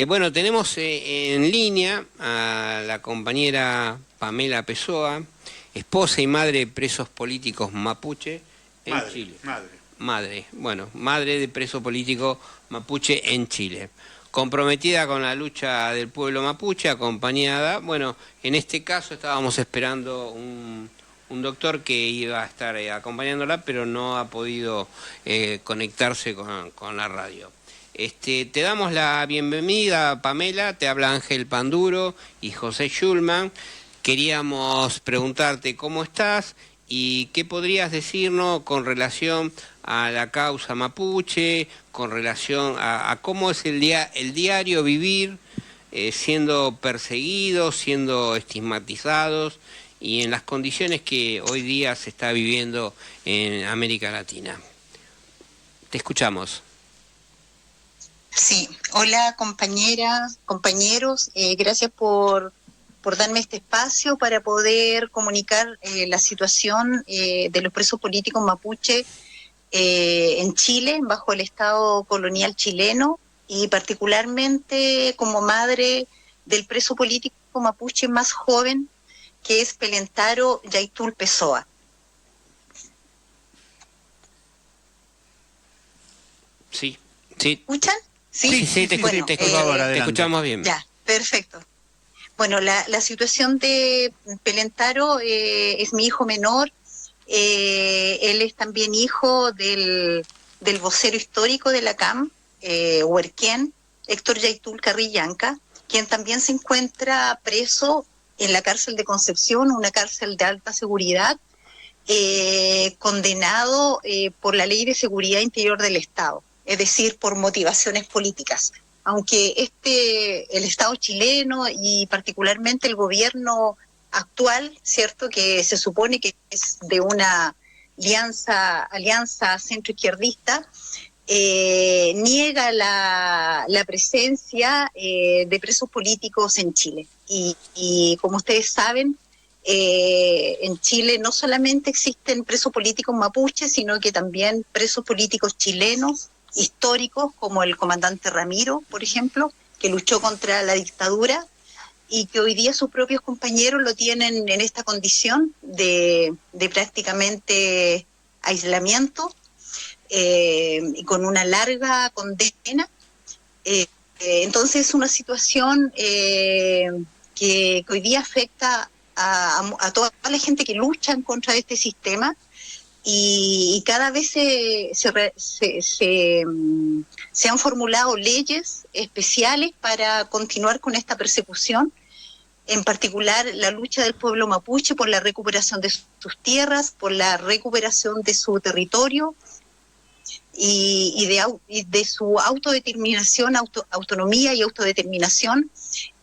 Bueno, tenemos en línea a la compañera Pamela Pessoa, esposa y madre de presos políticos mapuche en Chile. Madre de preso político mapuche en Chile. Comprometida con la lucha del pueblo mapuche, acompañada, en este caso estábamos esperando un doctor que iba a estar acompañándola, pero no ha podido conectarse con la radio. Te damos la bienvenida, Pamela, te habla Ángel Panduro y José Schulman. Queríamos preguntarte cómo estás y qué podrías decirnos con relación a la causa mapuche, con relación a cómo es el diario vivir siendo perseguidos, siendo estigmatizados y en las condiciones que hoy día se está viviendo en América Latina. Te escuchamos. Sí, hola compañeras, compañeros, gracias por darme este espacio para poder comunicar la situación de los presos políticos mapuche en Chile, bajo el Estado colonial chileno, y particularmente como madre del preso político mapuche más joven, que es Pelentaro Yaitul Pessoa. Sí. ¿Escuchan? Sí, te escuchamos bien. Ya, perfecto. Bueno, la situación de Pelentaro es mi hijo menor. Él es también hijo del vocero histórico de la CAM, Huerquén, Héctor Yaitul Carrillanca, quien también se encuentra preso en la cárcel de Concepción, una cárcel de alta seguridad, condenado por la Ley de Seguridad Interior del Estado, es decir, por motivaciones políticas. Aunque el Estado chileno y particularmente el gobierno actual, ¿cierto?, que se supone que es de una alianza centroizquierdista, niega la presencia de presos políticos en Chile. Y como ustedes saben, en Chile no solamente existen presos políticos mapuches, sino que también presos políticos chilenos, históricos, como el comandante Ramiro, por ejemplo, que luchó contra la dictadura y que hoy día sus propios compañeros lo tienen en esta condición de prácticamente aislamiento y con una larga condena. Entonces es una situación que hoy día afecta a toda la gente que lucha en contra de este sistema. Y cada vez se han formulado leyes especiales para continuar con esta persecución, en particular la lucha del pueblo mapuche por la recuperación de sus tierras, por la recuperación de su territorio y de su autodeterminación, autonomía y autodeterminación,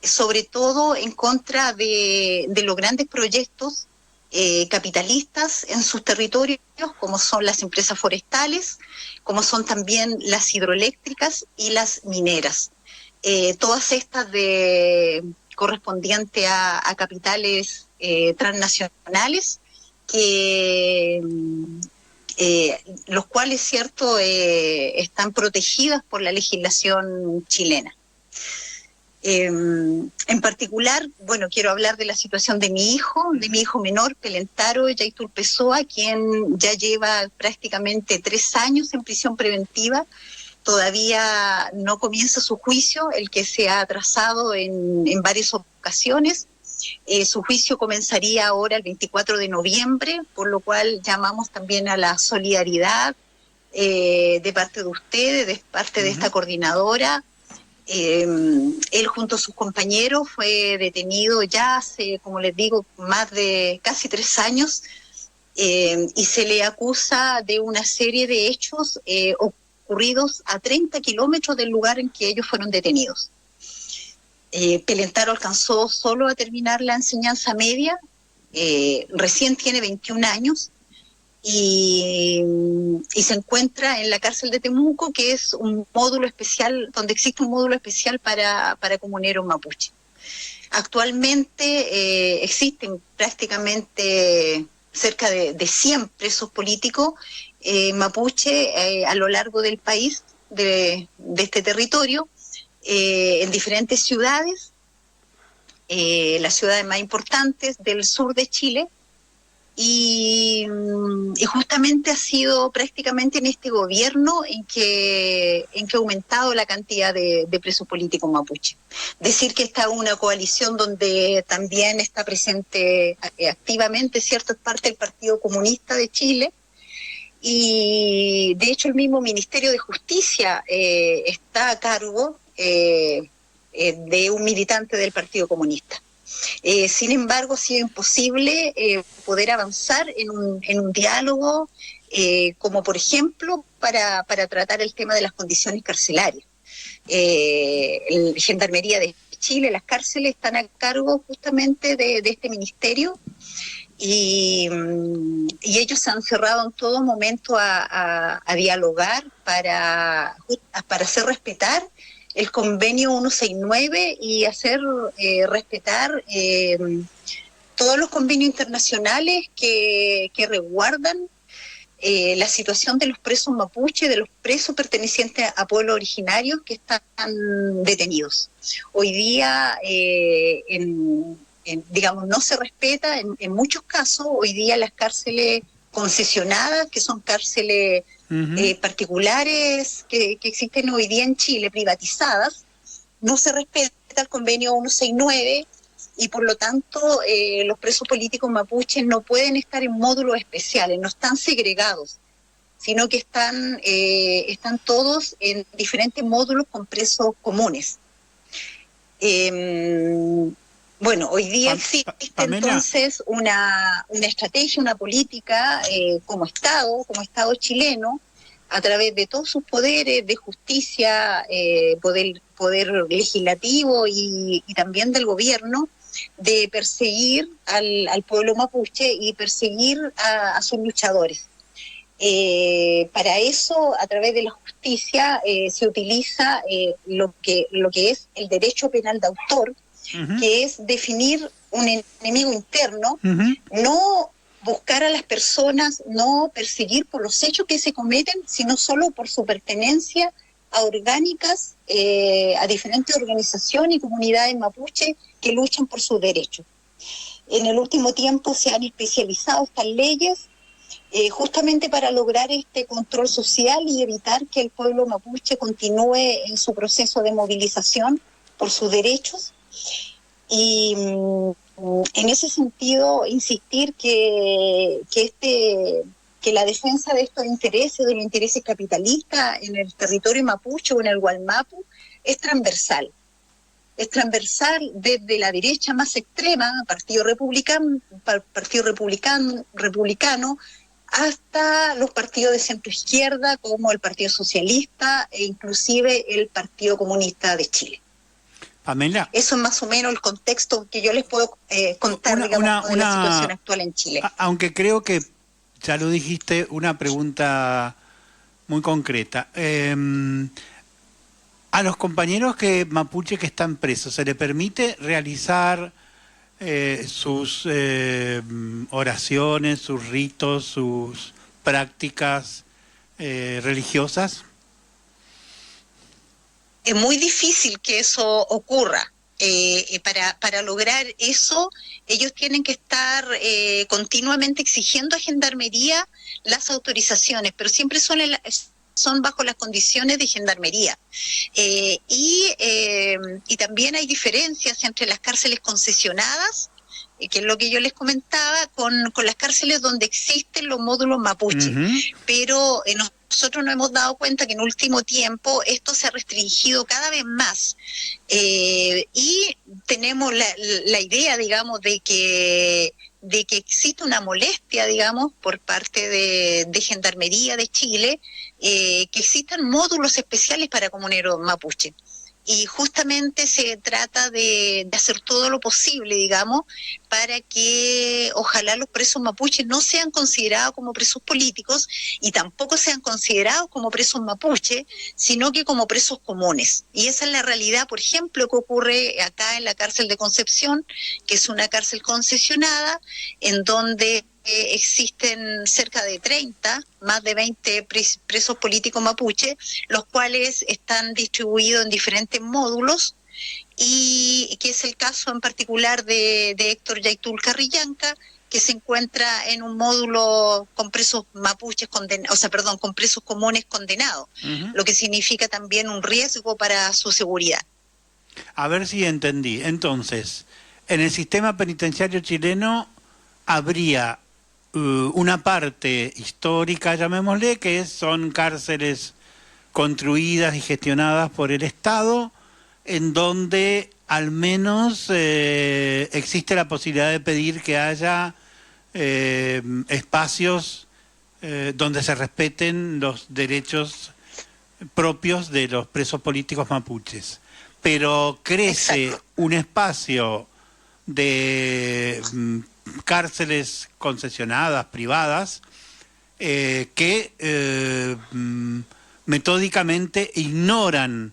sobre todo en contra de los grandes proyectos capitalistas en sus territorios, como son las empresas forestales, como son también las hidroeléctricas y las mineras. Todas estas correspondientes a capitales transnacionales, los cuales, cierto, están protegidas por la legislación chilena. En particular, quiero hablar de la situación de mi hijo menor, Pelentaro Yaitul Pessoa, quien ya lleva prácticamente 3 años en prisión preventiva. Todavía no comienza su juicio, el que se ha atrasado en varias ocasiones. Su juicio comenzaría ahora el 24 de noviembre, por lo cual llamamos también a la solidaridad de parte de ustedes, de parte de esta coordinadora. Él junto a sus compañeros fue detenido ya hace, como les digo, más de casi 3 años y se le acusa de una serie de hechos ocurridos a 30 kilómetros del lugar en que ellos fueron detenidos. Pelentaro alcanzó solo a terminar la enseñanza media, recién tiene 21 años, y se encuentra en la cárcel de Temuco, que es un módulo especial, donde existe un módulo especial para comuneros mapuche. Actualmente existen prácticamente cerca de 100 presos políticos mapuche a lo largo del país, de este territorio, en diferentes ciudades, las ciudades más importantes del sur de Chile, y justamente ha sido prácticamente en este gobierno en que ha aumentado la cantidad de presos políticos mapuche. Decir que está una coalición donde también está presente activamente, ¿cierto?, es parte del Partido Comunista de Chile, y de hecho el mismo Ministerio de Justicia está a cargo de un militante del Partido Comunista. Sin embargo, ha sido imposible poder avanzar en un diálogo, como por ejemplo para tratar el tema de las condiciones carcelarias. La Gendarmería de Chile, las cárceles están a cargo justamente de este ministerio, y ellos se han cerrado en todo momento a dialogar para hacer respetar el convenio 169 y hacer respetar todos los convenios internacionales que resguardan la situación de los presos mapuche, de los presos pertenecientes a pueblos originarios que están detenidos. Hoy día, digamos, no se respeta en muchos casos. Hoy día las cárceles concesionadas, que son cárceles particulares que existen hoy día en Chile, privatizadas, no se respeta el convenio 169, y por lo tanto los presos políticos mapuches no pueden estar en módulos especiales, no están segregados, sino que están todos en diferentes módulos con presos comunes. Bueno, hoy día existe entonces una estrategia, una política como Estado chileno, a través de todos sus poderes de justicia, poder legislativo y también del gobierno, de perseguir al pueblo mapuche y perseguir a sus luchadores. Para eso, a través de la justicia, se utiliza lo que es el derecho penal de autor, que es definir un enemigo interno, no buscar a las personas, no perseguir por los hechos que se cometen, sino solo por su pertenencia a orgánicas, a diferentes organizaciones y comunidades mapuche que luchan por sus derechos. En el último tiempo se han especializado estas leyes justamente para lograr este control social y evitar que el pueblo mapuche continúe en su proceso de movilización por sus derechos. Y en ese sentido, insistir que la defensa de estos intereses, de los intereses capitalistas en el territorio mapuche o en el Gualmapu, es transversal. Es transversal desde la derecha más extrema, Partido Republicano, hasta los partidos de centro izquierda como el Partido Socialista e inclusive el Partido Comunista de Chile. Pamela. Eso es más o menos el contexto que yo les puedo contar, de la situación actual en Chile. Aunque creo que ya lo dijiste, una pregunta muy concreta. A los compañeros mapuche que están presos, ¿se les permite realizar sus oraciones, sus ritos, sus prácticas religiosas? Es muy difícil que eso ocurra. Para lograr eso, ellos tienen que estar continuamente exigiendo a Gendarmería las autorizaciones, pero siempre son bajo las condiciones de Gendarmería. Y también hay diferencias entre las cárceles concesionadas, que es lo que yo les comentaba, con las cárceles donde existen los módulos mapuche. Pero nosotros nos hemos dado cuenta que en último tiempo esto se ha restringido cada vez más. Y tenemos la idea, digamos, de que existe una molestia, digamos, por parte de Gendarmería de Chile, que existan módulos especiales para comuneros mapuche. Y justamente se trata de hacer todo lo posible, digamos, para que ojalá los presos mapuches no sean considerados como presos políticos y tampoco sean considerados como presos mapuche, sino que como presos comunes. Y esa es la realidad, por ejemplo, que ocurre acá en la cárcel de Concepción, que es una cárcel concesionada, en donde existen cerca de 30, más de 20 presos políticos mapuche, los cuales están distribuidos en diferentes módulos, y que es el caso en particular de Héctor Yaitul Carrillanca, que se encuentra en un módulo con presos mapuches con presos comunes condenados, lo que significa también un riesgo para su seguridad. A ver si entendí. Entonces, en el sistema penitenciario chileno habría una parte histórica, llamémosle, que son cárceles construidas y gestionadas por el Estado, en donde al menos existe la posibilidad de pedir que haya espacios donde se respeten los derechos propios de los presos políticos mapuches. Pero crece Exacto. un espacio de cárceles concesionadas, privadas, que metódicamente ignoran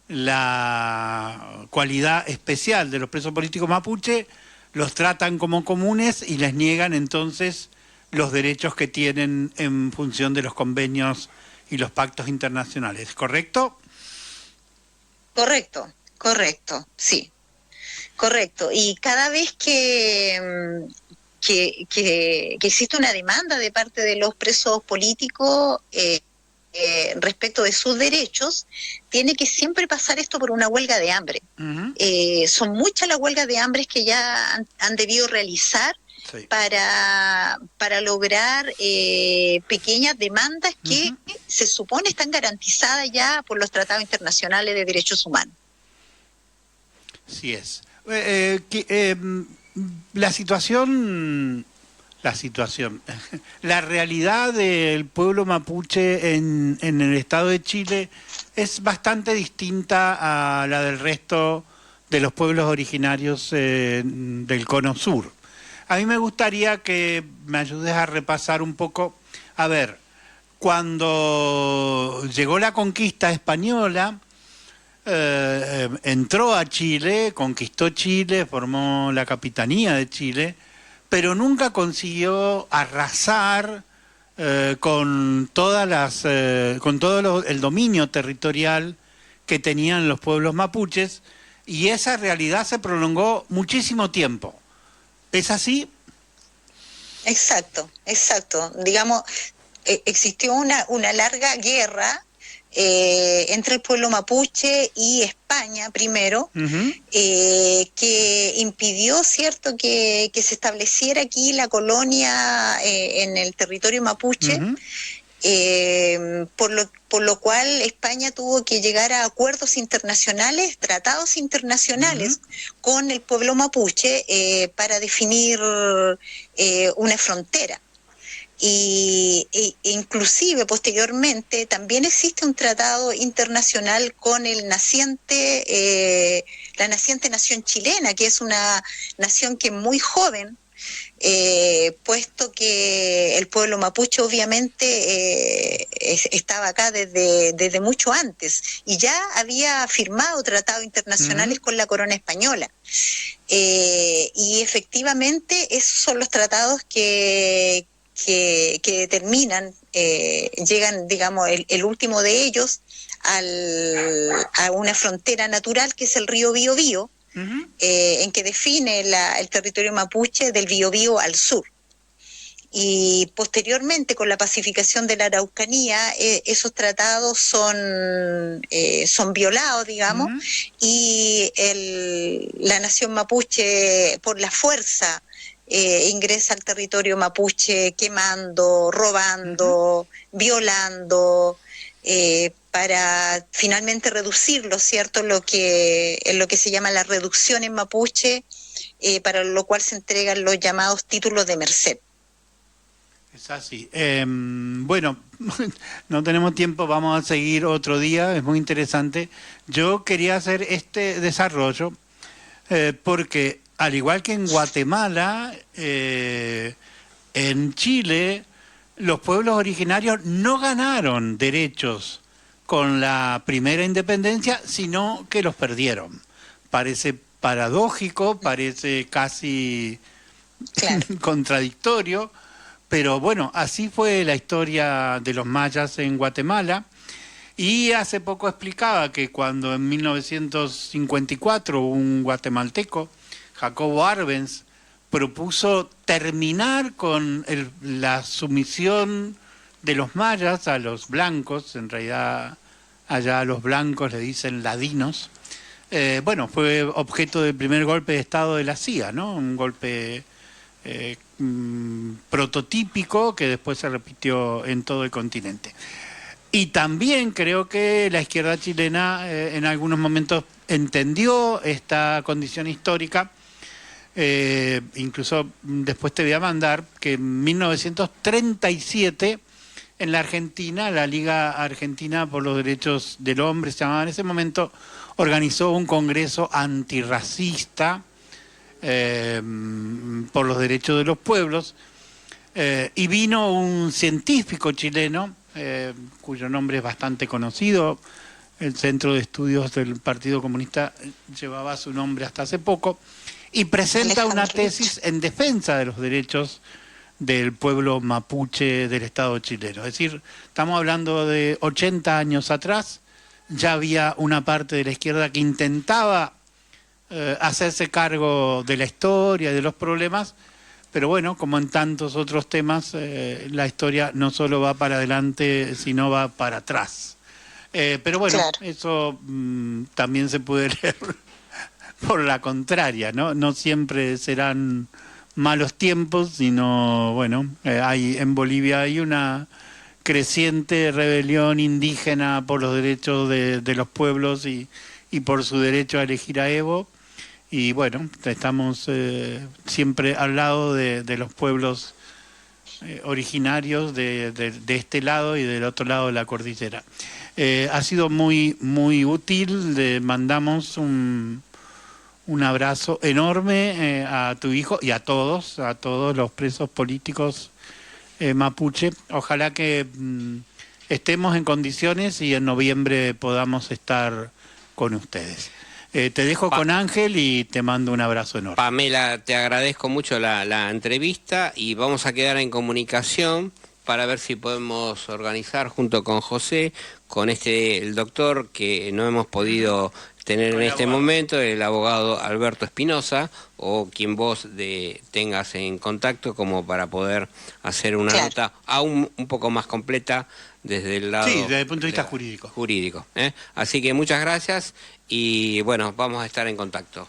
la cualidad especial de los presos políticos mapuche, los tratan como comunes y les niegan entonces los derechos que tienen en función de los convenios y los pactos internacionales, ¿correcto? Correcto, sí, correcto. Y cada vez que existe una demanda de parte de los presos políticos respecto de sus derechos, tiene que siempre pasar esto por una huelga de hambre. Son muchas las huelgas de hambre que ya han debido realizar, sí, para lograr pequeñas demandas que se supone están garantizadas ya por los tratados internacionales de derechos humanos. Sí es. La situación, la realidad del pueblo mapuche en el estado de Chile es bastante distinta a la del resto de los pueblos originarios del Cono Sur. A mí me gustaría que me ayudes a repasar un poco. A ver, cuando llegó la conquista española, entró a Chile, conquistó Chile, formó la capitanía de Chile, pero nunca consiguió arrasar con todo el dominio territorial que tenían los pueblos mapuches, y esa realidad se prolongó muchísimo tiempo. ¿Es así? Exacto. Digamos, existió una larga guerra entre el pueblo mapuche y España primero, que impidió, cierto, que se estableciera aquí la colonia en el territorio mapuche, por lo cual España tuvo que llegar a acuerdos internacionales, tratados internacionales con el pueblo mapuche para definir una frontera. Y inclusive posteriormente también existe un tratado internacional con la naciente nación chilena, que es una nación que es muy joven, puesto que el pueblo mapuche obviamente estaba acá desde mucho antes y ya había firmado tratados internacionales con la corona española. Y efectivamente esos son los tratados que determinan, llegan, digamos, el último de ellos a una frontera natural que es el río Biobío, en que define el territorio mapuche del Biobío al sur. Y posteriormente, con la pacificación de la Araucanía, esos tratados son violados, digamos, y la nación mapuche, por la fuerza, ingresa al territorio mapuche quemando, robando, violando, para finalmente reducirlo, ¿cierto? Lo que se llama la reducción en mapuche, para lo cual se entregan los llamados títulos de merced. Es así. Bueno, no tenemos tiempo, vamos a seguir otro día, es muy interesante. Yo quería hacer este desarrollo porque, al igual que en Guatemala, en Chile, los pueblos originarios no ganaron derechos con la primera independencia, sino que los perdieron. Parece paradójico, parece casi contradictorio, Pero bueno, así fue la historia de los mayas en Guatemala. Y hace poco explicaba que cuando en 1954 un guatemalteco, Jacobo Arbenz, propuso terminar con la sumisión de los mayas a los blancos, en realidad allá a los blancos le dicen ladinos, bueno, fue objeto del primer golpe de Estado de la CIA, ¿no? Un golpe prototípico que después se repitió en todo el continente. Y también creo que la izquierda chilena en algunos momentos entendió esta condición histórica. Incluso después te voy a mandar que en 1937 en la Argentina, la Liga Argentina por los Derechos del Hombre, se llamaba en ese momento, organizó un congreso antirracista por los derechos de los pueblos, y vino un científico chileno, cuyo nombre es bastante conocido. El Centro de Estudios del Partido Comunista llevaba su nombre hasta hace poco, y presenta una tesis en defensa de los derechos del pueblo mapuche del Estado chileno. Es decir, estamos hablando de 80 años atrás, ya había una parte de la izquierda que intentaba hacerse cargo de la historia, de los problemas, pero bueno, como en tantos otros temas, la historia no solo va para adelante, sino va para atrás. Pero bueno, claro, eso también se puede leer por la contraria, ¿no? No siempre serán malos tiempos, sino, bueno, en Bolivia hay una creciente rebelión indígena por los derechos de los pueblos y por su derecho a elegir a Evo. Y bueno, estamos siempre al lado de los pueblos originarios de este lado y del otro lado de la cordillera. Ha sido muy, muy útil. Le mandamos un abrazo enorme a tu hijo y a todos los presos políticos mapuche. Ojalá que estemos en condiciones y en noviembre podamos estar con ustedes. Te dejo con Ángel y te mando un abrazo enorme. Pamela, te agradezco mucho la entrevista y vamos a quedar en comunicación para ver si podemos organizar junto con José, con el doctor que no hemos podido tener en este momento, el abogado Alberto Espinosa, o quien vos tengas en contacto como para poder hacer una nota aún un poco más completa desde el lado... Sí, desde el punto de vista jurídico. Así que muchas gracias y bueno, vamos a estar en contacto.